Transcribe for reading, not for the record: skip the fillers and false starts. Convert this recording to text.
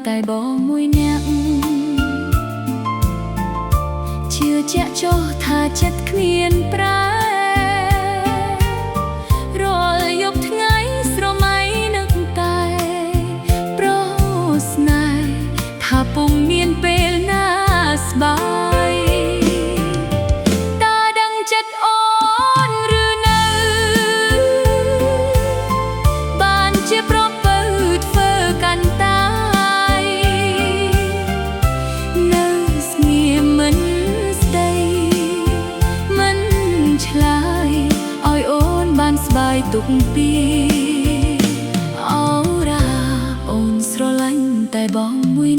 តែបងមួយនាក់ជឿជាក់ចុះថាចិត្តគ្មានប្រែរាល់យប់ថ្ងៃស្រមៃនឹកតែប្រស្នេហ៍ថាពុំមានពេលណាស្បាយតើដឹងចិត្តអូនឬនៅបានជាប្រពើធ្វើកាន់តាយនៅស្ងៀមមិនស្ដីមិនឆ្លើយឲ្យអូនបានស្បាយទុកពីអូរ៉ាអូនស្រឡាញ់តែបងមួយ